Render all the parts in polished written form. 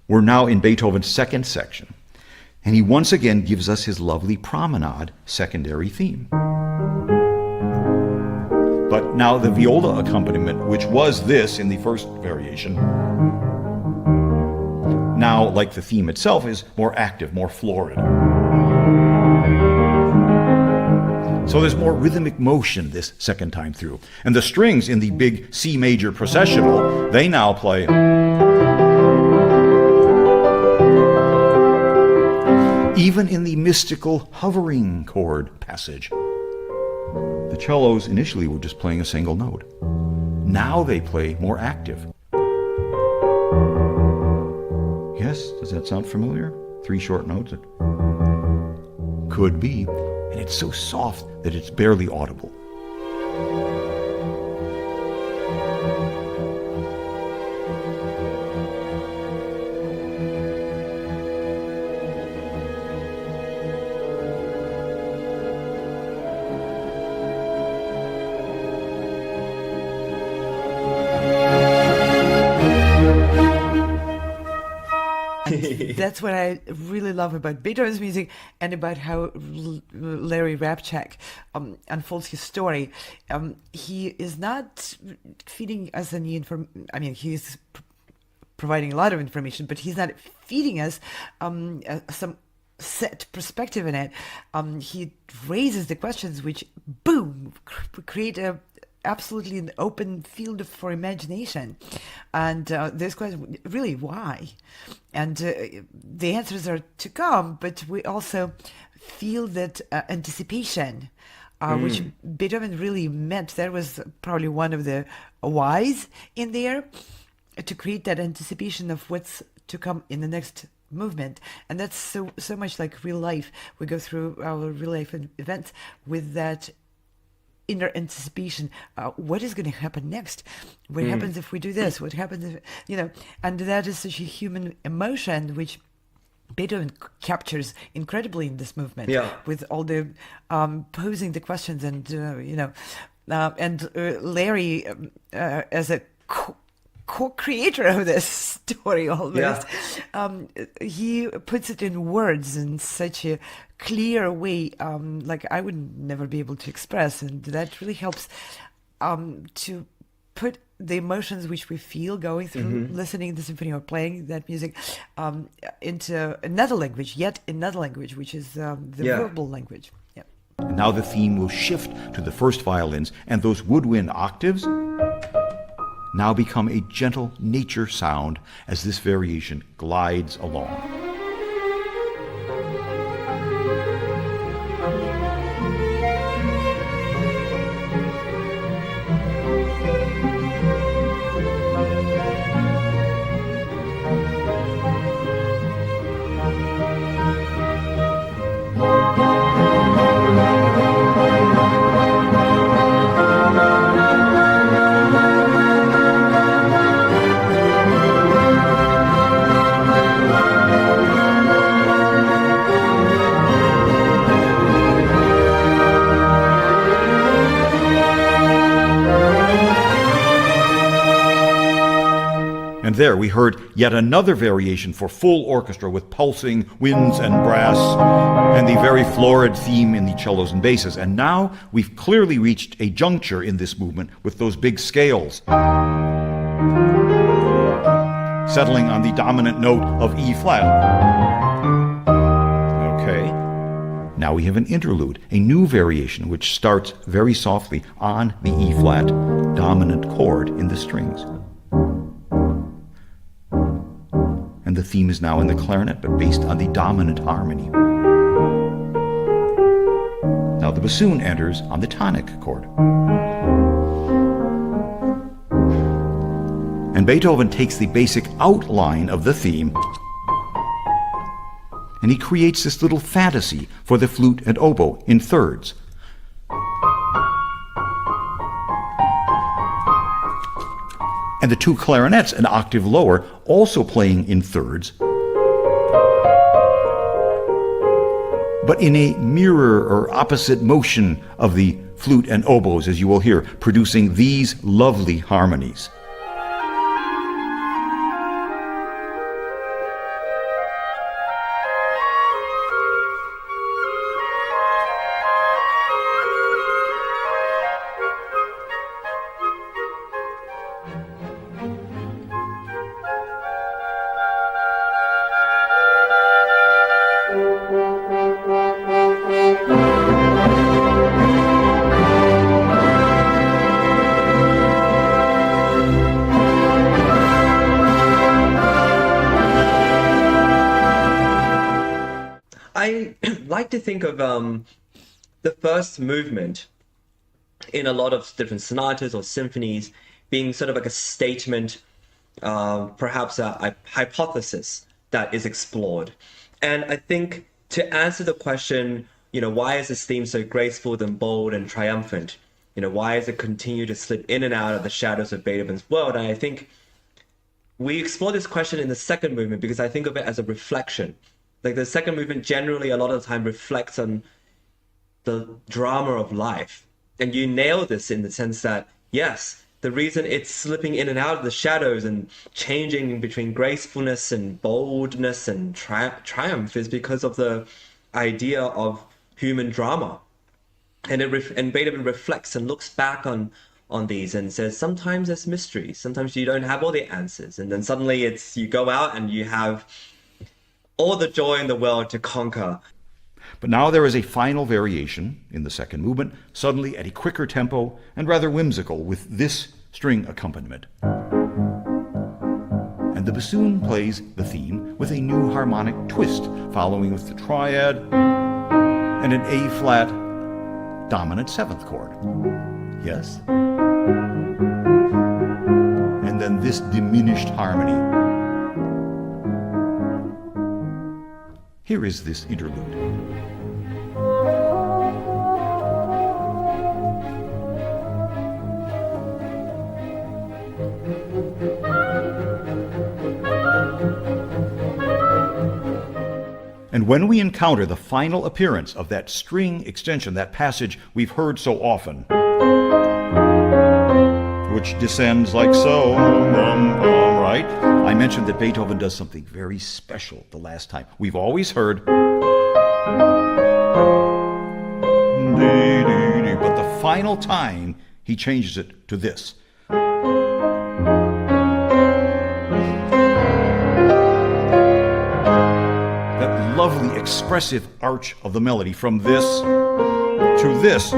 We're now in Beethoven's second section, and he once again gives us his lovely promenade secondary theme. But now the viola accompaniment, which was this in the first variation, now, like the theme itself, is more active, more florid. So there's more rhythmic motion this second time through. And the strings in the big C major processional, they now play. Even in the mystical hovering chord passage, the cellos initially were just playing a single note. Now they play more active. Yes, does that sound familiar? 3 short notes? Could be. And it's so soft that it's barely audible. That's what I really love about Beethoven's music and about how Larry Rapchak unfolds his story. He is not feeding us any information. I mean, he's providing a lot of information, but he's not feeding us some set perspective in it. He raises the questions which, boom, create absolutely an open field for imagination. And this question, really, why? And the answers are to come, but we also feel that anticipation, which Beethoven really meant. That was probably one of the whys in there, to create that anticipation of what's to come in the next movement. And that's so much like real life. We go through our real life events with that inner anticipation. What is going to happen next? What happens if we do this? What happens if, and that is such a human emotion which Beethoven captures incredibly in this movement, with all the posing the questions and Larry as a co-creator of this story almost. He puts it in words in such a clear way, like I would never be able to express, and that really helps to put the emotions which we feel going through listening to the symphony or playing that music into another language, which is the verbal language. And now the theme will shift to the first violins, and those woodwind octaves now become a gentle nature sound as this variation glides along. And there we heard yet another variation for full orchestra with pulsing winds and brass and the very florid theme in the cellos and basses. And now we've clearly reached a juncture in this movement with those big scales settling on the dominant note of E flat. Okay. Now we have an interlude, a new variation which starts very softly on the E flat dominant chord in the strings. And the theme is now in the clarinet, but based on the dominant harmony. Now the bassoon enters on the tonic chord. And Beethoven takes the basic outline of the theme, and he creates this little fantasy for the flute and oboe in thirds. And the two clarinets an octave lower, also playing in thirds, but in a mirror or opposite motion of the flute, and oboes, as you will hear, producing these lovely harmonies. I like to think of the first movement in a lot of different sonatas or symphonies being sort of like a statement, perhaps a hypothesis that is explored. And I think to answer the question, why is this theme so graceful and bold and triumphant? Why does it continue to slip in and out of the shadows of Beethoven's world? And I think we explore this question in the second movement because I think of it as a reflection. Like the second movement generally a lot of the time reflects on the drama of life. And you nail this in the sense that, yes, the reason it's slipping in and out of the shadows and changing between gracefulness and boldness and triumph is because of the idea of human drama. And Beethoven reflects and looks back on these and says, sometimes there's mystery, sometimes you don't have all the answers. And then suddenly you go out and you have all the joy in the world to conquer. But now there is a final variation in the second movement, suddenly at a quicker tempo and rather whimsical, with this string accompaniment. And the bassoon plays the theme with a new harmonic twist, following with the triad and an A-flat dominant seventh chord. Yes? And then this diminished harmony. Here is this interlude. And when we encounter the final appearance of that string extension, that passage we've heard so often, which descends like so, right? I mentioned that Beethoven does something very special the last time. We've always heard, but the final time he changes it to this. That lovely expressive arch of the melody from this to this.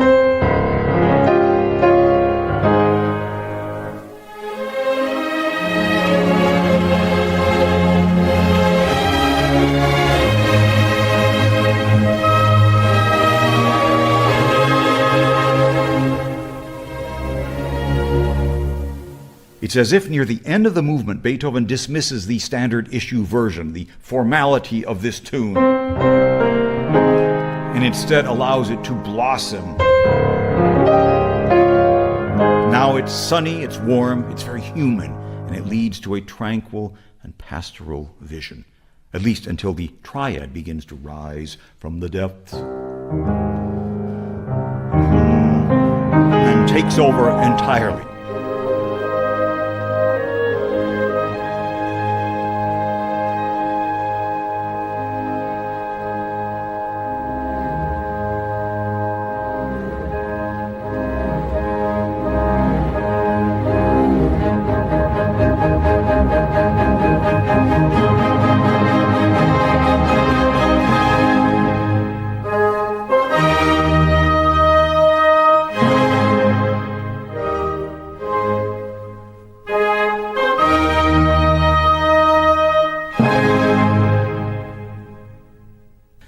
It's as if near the end of the movement, Beethoven dismisses the standard issue version, the formality of this tune, and instead allows it to blossom. Now it's sunny, it's warm, it's very human, and it leads to a tranquil and pastoral vision, at least until the triad begins to rise from the depths and takes over entirely.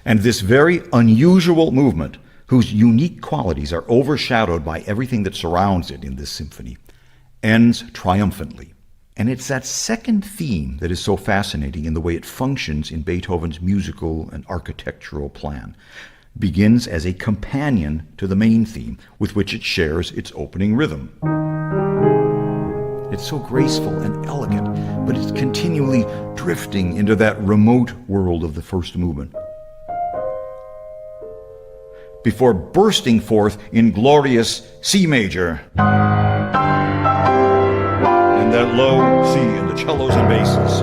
And this very unusual movement, whose unique qualities are overshadowed by everything that surrounds it in this symphony, ends triumphantly. And it's that second theme that is so fascinating in the way it functions in Beethoven's musical and architectural plan. Begins as a companion to the main theme, with which it shares its opening rhythm. It's so graceful and elegant, but it's continually drifting into that remote world of the first movement. before bursting forth in glorious C major. And that low C in the cellos and basses.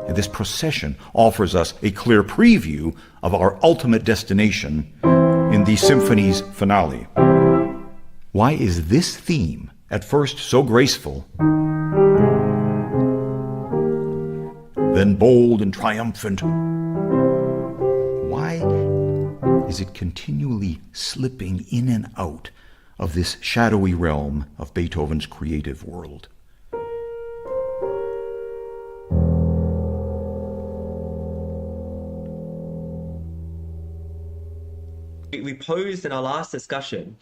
And this procession offers us a clear preview of our ultimate destination in the Symphonies finale. Why is this theme, at first so graceful, then bold and triumphant, why is it continually slipping in and out of this shadowy realm of Beethoven's creative world? We posed in our last discussion,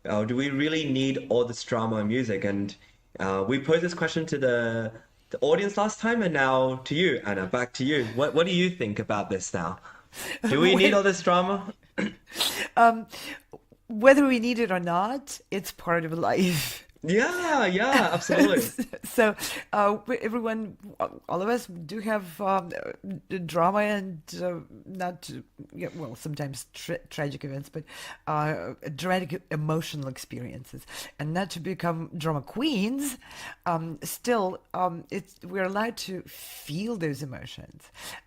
do we really need all this drama and music? And we posed this question to the audience last time, and now to you, Anna, back to you. What do you think about this now? Do we need all this drama? Whether we need it or not, it's part of life. Yeah, absolutely. So everyone, all of us do have drama and not, well, sometimes tragic events, but dramatic emotional experiences. And not to become drama queens, still, we're allowed to feel those emotions.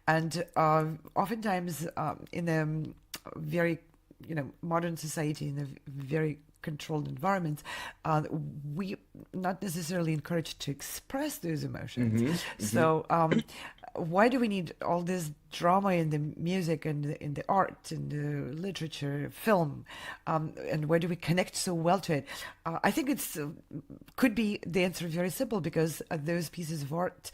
And oftentimes in a very modern society, in a very controlled environments, we not necessarily encouraged to express those emotions. So why do we need all this drama in the music and in the art, in the literature, film, and why do we connect so well to it? I think it's could be the answer very simple, because those pieces of art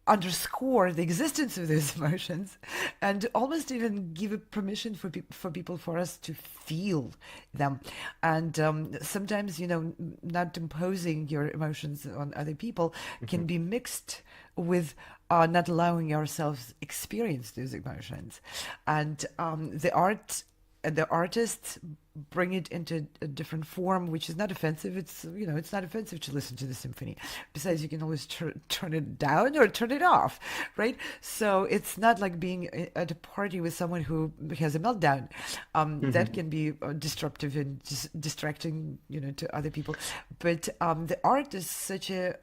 underscore the existence of those emotions, and almost even give a permission for people, for us to feel them. And sometimes, not imposing your emotions on other people can be mixed with not allowing ourselves experience those emotions. And the art and the artists bring it into a different form, which is not offensive. It's it's not offensive to listen to the symphony. Besides, you can always turn it down or turn it off, right? So it's not like being at a party with someone who has a meltdown. That can be disruptive and distracting, to other people. But the art is such a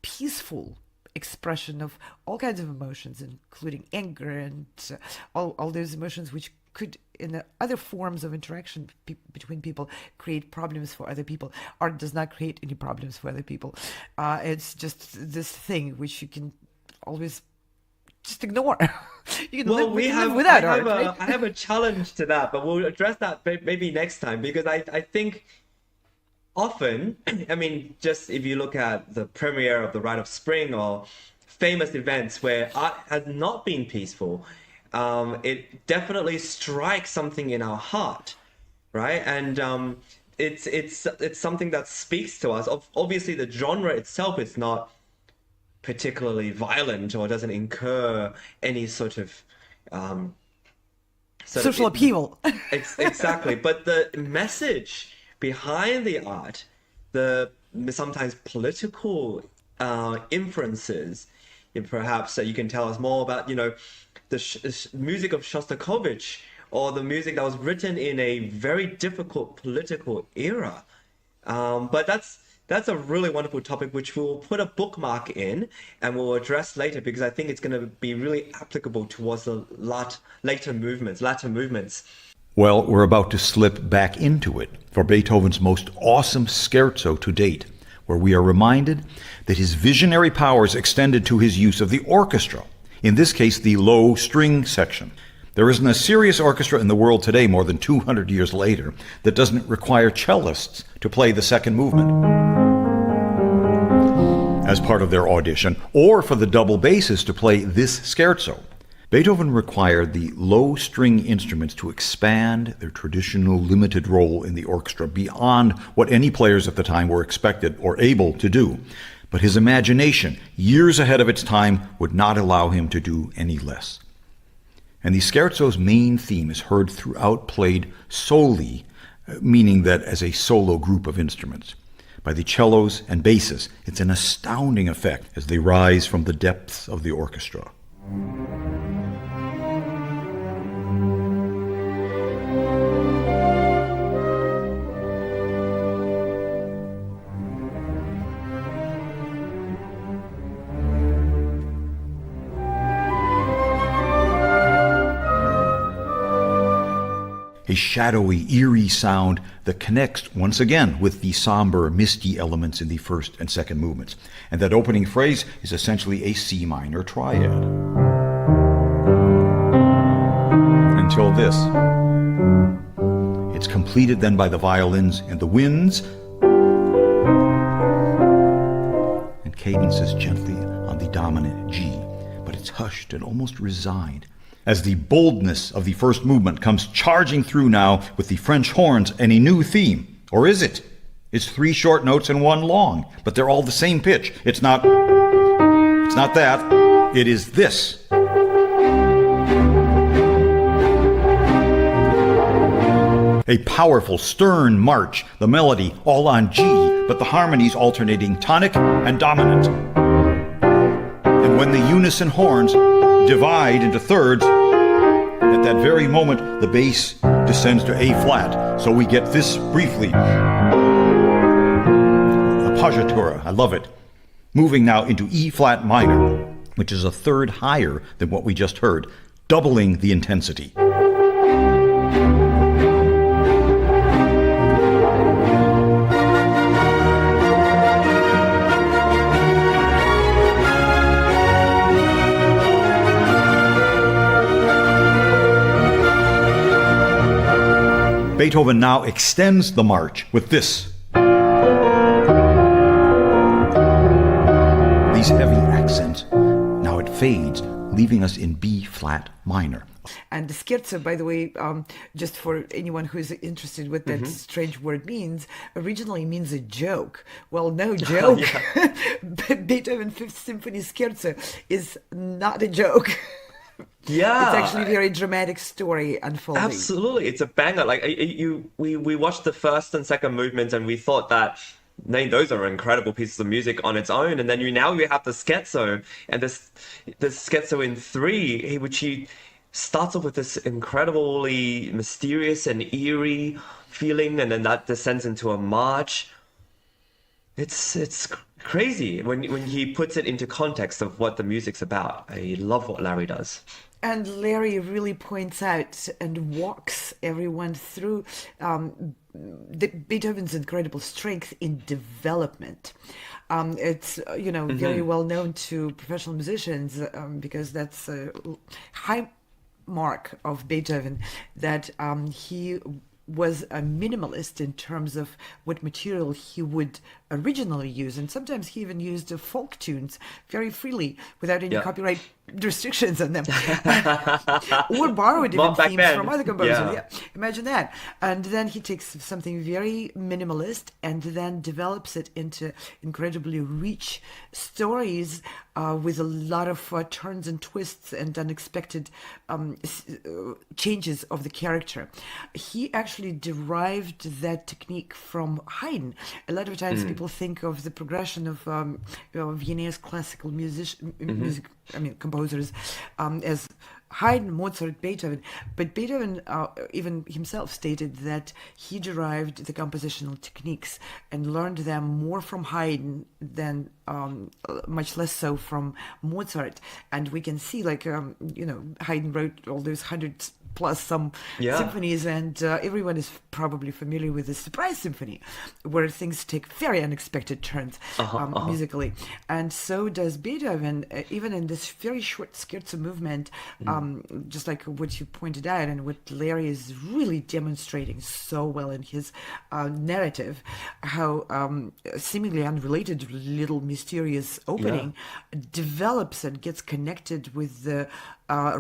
peaceful expression of all kinds of emotions, including anger and all those emotions which could, in the other forms of interaction between people, create problems for other people. Art does not create any problems for other people. It's just this thing which you can always just ignore. You can live without art. Right? I have a challenge to that, but we'll address that maybe next time, because I think often, just if you look at the premiere of The Rite of Spring or famous events where art has not been peaceful, it definitely strikes something in our heart, right? And it's something that speaks to us. Obviously, the genre itself is not particularly violent or doesn't incur any sort of social upheaval. Exactly, but the message behind the art, the sometimes political inferences, perhaps you can tell us more about, the music of Shostakovich, or the music that was written in a very difficult political era. But that's a really wonderful topic, which we'll put a bookmark in and we'll address later, because I think it's going to be really applicable towards the latter movements. Well, we're about to slip back into it for Beethoven's most awesome scherzo to date, where we are reminded that his visionary powers extended to his use of the orchestra, in this case the low string section. There isn't a serious orchestra in the world today, more than 200 years later, that doesn't require cellists to play the second movement as part of their audition, or for the double basses to play this scherzo. Beethoven required the low string instruments to expand their traditional limited role in the orchestra beyond what any players at the time were expected or able to do. But his imagination, years ahead of its time, would not allow him to do any less. And the scherzo's main theme is heard throughout, played solely, meaning that as a solo group of instruments. by the cellos and basses. It's an astounding effect as they rise from the depths of the orchestra. A shadowy, eerie sound that connects once again with the somber, misty elements in the first and second movements. And that opening phrase is essentially a C minor triad. Until this. It's completed then by the violins and the winds, and cadences gently on the dominant G, but it's hushed and almost resigned, as the boldness of the first movement comes charging through now with the French horns and a new theme. Or is it? It's 3 short notes and 1 long, but they're all the same pitch. It's not that. It is this. A powerful, stern march, the melody all on G, but the harmonies alternating tonic and dominant. And when the unison horns divide into thirds, at that very moment the bass descends to A flat. So we get this briefly. Appoggiatura, I love it. Moving now into E flat minor, which is a third higher than what we just heard, doubling the intensity. Beethoven now extends the march with this. These heavy accents. Now it fades, leaving us in B flat minor. And the scherzo, by the way, just for anyone who is interested what that strange word means, originally means a joke. Well, no joke. Beethoven Fifth Symphony Scherzo is not a joke. Yeah, it's actually a very dramatic story unfolding. Absolutely, it's a banger. Like we watched the first and second movements, and we thought that, those are incredible pieces of music on its own. And then now you have the scherzo, and the scherzo in 3, which he starts off with this incredibly mysterious and eerie feeling, and then that descends into a march. It's crazy when he puts it into context of what the music's about. I love what Larry does. And Larry really points out and walks everyone through Beethoven's incredible strength in development. It's very well known to professional musicians because that's a high mark of Beethoven, that he was a minimalist in terms of what material he would originally use, and sometimes he even used folk tunes very freely without any copyright restrictions on them, or borrowed even themes from other composers. Imagine that. And then he takes something very minimalist and then develops it into incredibly rich stories with a lot of turns and twists and unexpected changes of the character. He actually derived that technique from Haydn. A lot of times people think of the progression of Viennese classical music, composers as Haydn, Mozart, Beethoven, but Beethoven even himself stated that he derived the compositional techniques and learned them more from Haydn than much less so from Mozart. And we can see, Haydn wrote all those hundreds plus some symphonies, and everyone is probably familiar with the Surprise Symphony, where things take very unexpected turns musically. And so does Beethoven, even in this very short scherzo movement, just like what you pointed out and what Larry is really demonstrating so well in his narrative, how seemingly unrelated little mysterious opening develops and gets connected with the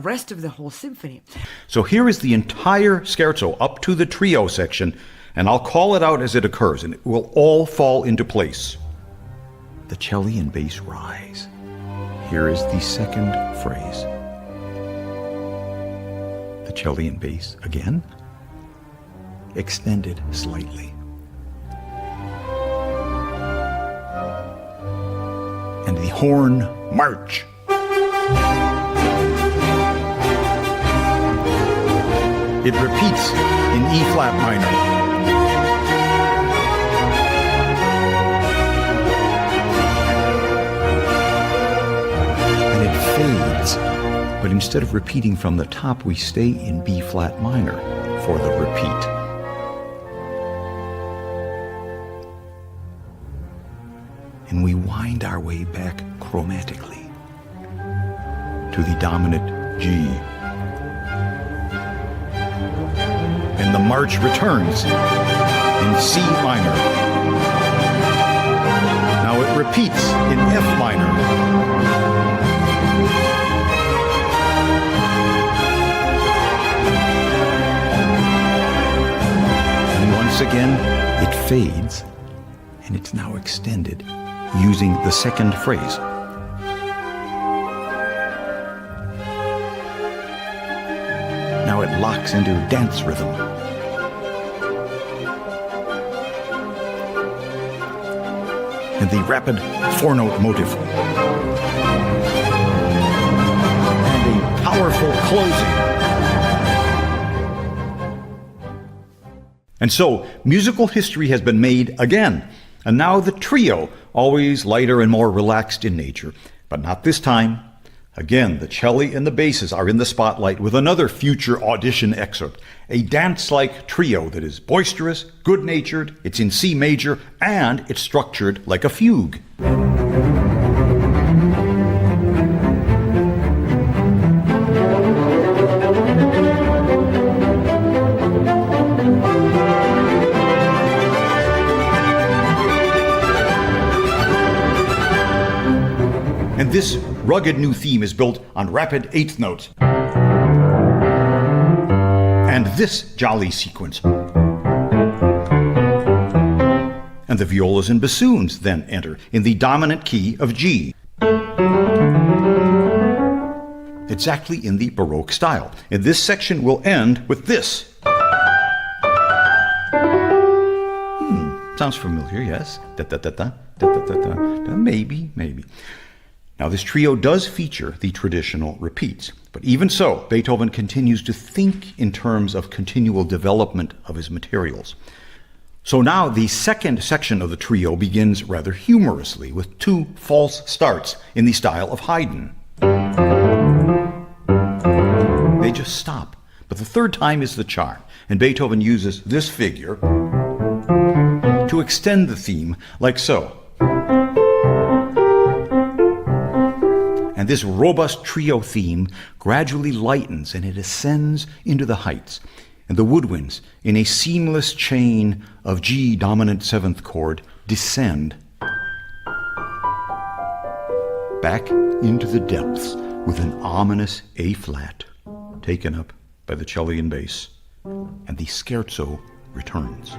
rest of the whole symphony. So here is the entire scherzo up to the trio section, and I'll call it out as it occurs, and it will all fall into place. The cello and bass rise. Here is the second phrase. The cello and bass again, extended slightly. and the horn march. It repeats in E flat minor. And it fades, but instead of repeating from the top, we stay in B flat minor for the repeat. And we wind our way back chromatically to the dominant G. And the march returns in C minor. Now it repeats in F minor. And once again, it fades, and it's now extended using the second phrase. Now it locks into dance rhythm. And the rapid four-note motive. And a powerful closing. And so, musical history has been made again. And now the trio, always lighter and more relaxed in nature. But not this time. Again, the cello and the basses are in the spotlight with another future audition excerpt. A dance-like trio that is boisterous, good-natured, it's in C major, and it's structured like a fugue. And this rugged new theme is built on rapid eighth notes. And this jolly sequence. And the violas and bassoons then enter in the dominant key of G. Exactly in the Baroque style. And this section will end with this. Sounds familiar, yes? Da-da-da-da, da-da-da-da, maybe. Now, this trio does feature the traditional repeats, but even so, Beethoven continues to think in terms of continual development of his materials. So now the second section of the trio begins rather humorously with two false starts in the style of Haydn. They just stop, but the third time is the charm, and Beethoven uses this figure to extend the theme like so. And this robust trio theme gradually lightens and it ascends into the heights. And the woodwinds, in a seamless chain of G dominant seventh chord, descend back into the depths with an ominous A flat taken up by the cello and bass. And the scherzo returns.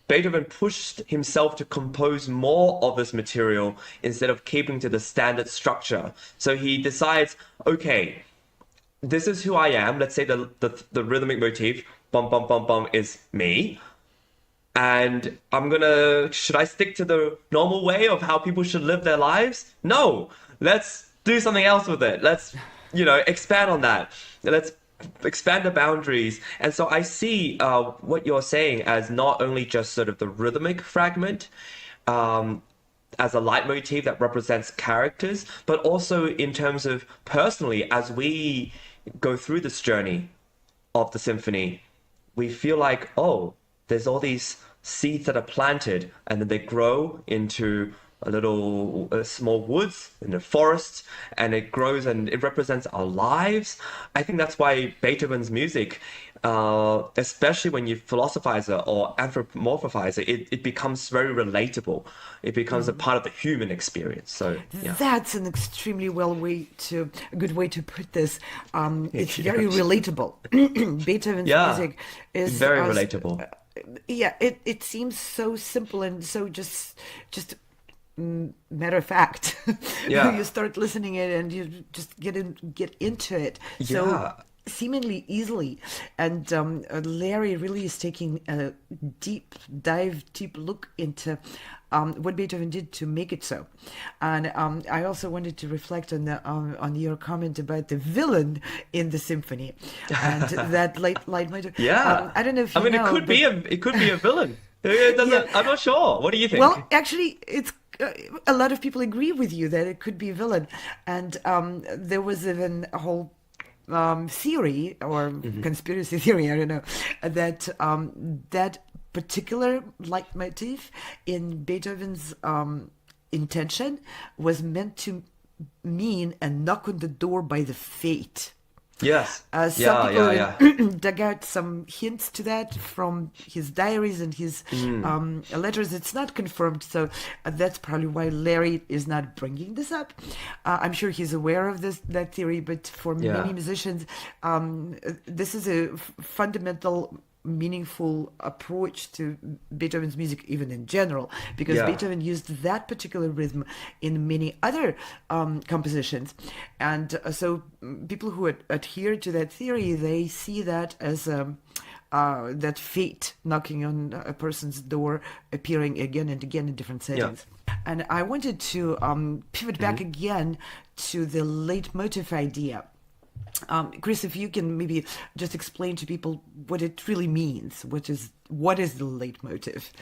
Beethoven pushed himself to compose more of this material instead of keeping to the standard structure. So he decides, okay, this is who I am. Let's say the rhythmic motif, bum, bum, bum, bum, is me. And should I stick to the normal way of how people should live their lives? No, let's do something else with it. Let's, expand on that. Let's expand the boundaries. And so I see what you're saying as not only just sort of the rhythmic fragment as a leitmotif that represents characters, but also in terms of personally, as we go through this journey of the symphony, we feel like, oh, there's all these seeds that are planted and then they grow into a little small woods in the forest, and it grows and it represents our lives. I think that's why Beethoven's music especially when you philosophize it or anthropomorphize it, it becomes very relatable. It becomes a part of the human experience. So yeah. That's an extremely a good way to put this. It's very relatable. Beethoven's music is very relatable. It seems so simple and so just matter of fact. Yeah. You start listening it and you just get into it. So seemingly easily, and Larry really is taking a deep look into what Beethoven did to make it so. And I also wanted to reflect on your comment about the villain in the symphony and that leitmotif. Yeah, I don't know if you know, it could be a villain. It doesn't, I'm not sure. What do you think? Well, actually, it's a lot of people agree with you that it could be a villain, and there was even a whole theory or conspiracy theory, I don't know, that that particular leitmotif in Beethoven's intention was meant to mean a knock on the door by the fate. Yes. Some people dug out some hints to that from his diaries and his letters. It's not confirmed, so that's probably why Larry is not bringing this up. I'm sure he's aware of that theory, but for many musicians, this is a fundamental, meaningful approach to Beethoven's music, even in general, because Beethoven used that particular rhythm in many other compositions, and so people who adhere to that theory, they see that as that fate knocking on a person's door, appearing again and again in different settings. And I wanted to pivot back again to the leitmotif idea. Chris, if you can maybe just explain to people what it really means. What is the leitmotif?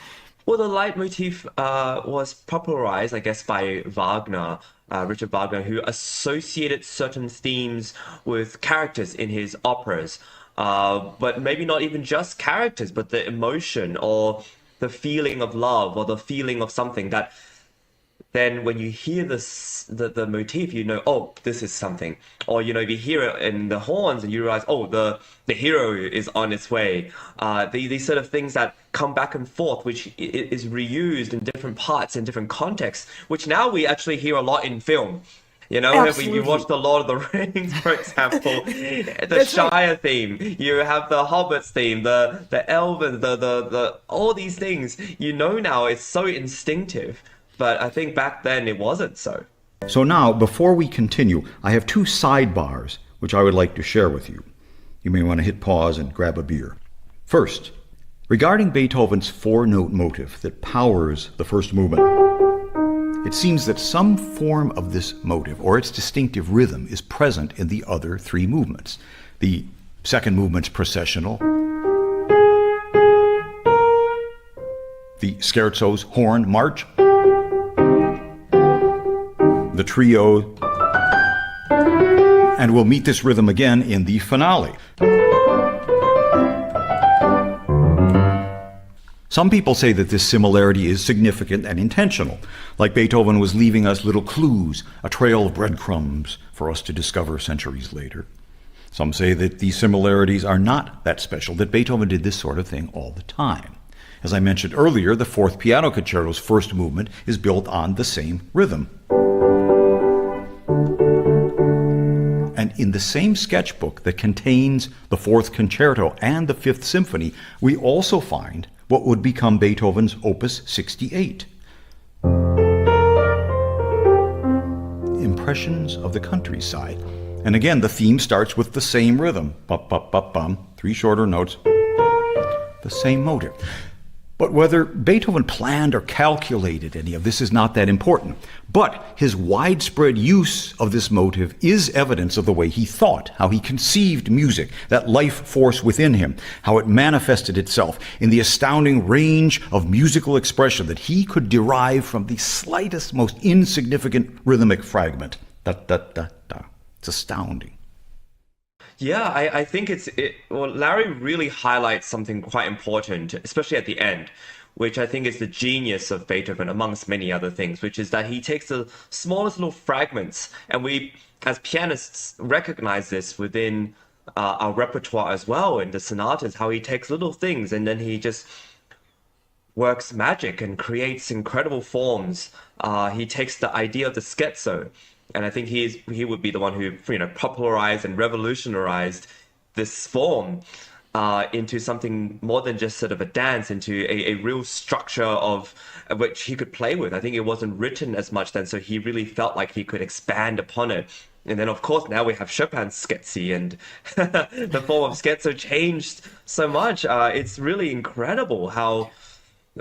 Well, the leitmotif was popularized, I guess, by Wagner, Richard Wagner, who associated certain themes with characters in his operas. But maybe not even just characters, but the emotion or the feeling of love or the feeling of something that then when you hear the motif, you know, oh, this is something. Or, you know, if you hear it in the horns and you realize, oh, the hero is on its way. These sort of things that come back and forth, which is reused in different parts, in different contexts, which now we actually hear a lot in film. You know, if you watch The Lord of the Rings, for example, the Shire theme, you have the Hobbits theme, the Elven, the all these things, you know, now it's so instinctive. But I think back then it wasn't so. So now, before we continue, I have two sidebars which I would like to share with you. You may want to hit pause and grab a beer. First, regarding Beethoven's four-note motive that powers the first movement, it seems that some form of this motive or its distinctive rhythm is present in the other three movements. The second movement's processional, the scherzo's horn march, the trio, and we'll meet this rhythm again in the finale. Some people say that this similarity is significant and intentional, like Beethoven was leaving us little clues, a trail of breadcrumbs for us to discover centuries later. Some say that these similarities are not that special, that Beethoven did this sort of thing all the time. As I mentioned earlier, the Fourth Piano Concerto's first movement is built on the same rhythm. And in the same sketchbook that contains the Fourth Concerto and the Fifth Symphony, we also find what would become Beethoven's Opus 68. Impressions of the Countryside. And again, the theme starts with the same rhythm. Bum, three shorter notes. The same motive. But whether Beethoven planned or calculated any of this is not that important. But his widespread use of this motive is evidence of the way he thought, how he conceived music, that life force within him, how it manifested itself in the astounding range of musical expression that he could derive from the slightest, most insignificant rhythmic fragment. Da-da-da-da. It's astounding. Yeah, I think Larry really highlights something quite important, especially at the end, which I think is the genius of Beethoven, amongst many other things, which is that he takes the smallest little fragments, and we, as pianists, recognize this within our repertoire as well in the sonatas, how he takes little things and then he just works magic and creates incredible forms. He takes the idea of the scherzo, and I think he would be the one who popularized and revolutionized this form into something more than just sort of a dance, into a real structure of which he could play with. I think it wasn't written as much then, so he really felt like he could expand upon it. And then, of course, now we have Chopin's scherzi, and the form of scherzo changed so much. It's really incredible how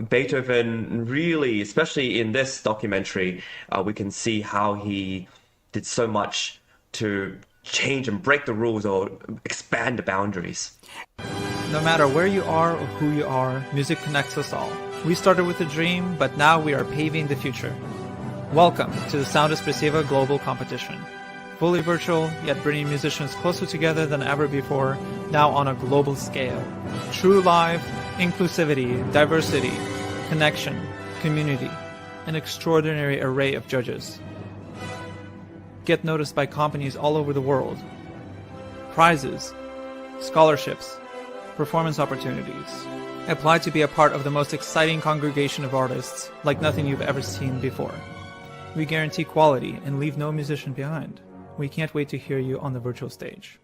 Beethoven really, especially in this documentary, we can see how he did so much to change and break the rules or expand the boundaries. No matter where you are or who you are, music connects us all. We started with a dream, but now we are paving the future. Welcome to the Sound Espressiva Global Competition. Fully virtual, yet bringing musicians closer together than ever before, now on a global scale. True live, inclusivity, diversity, connection, community, an extraordinary array of judges. Get noticed by companies all over the world. Prizes, scholarships, performance opportunities. Apply to be a part of the most exciting congregation of artists like nothing you've ever seen before. We guarantee quality and leave no musician behind. We can't wait to hear you on the virtual stage.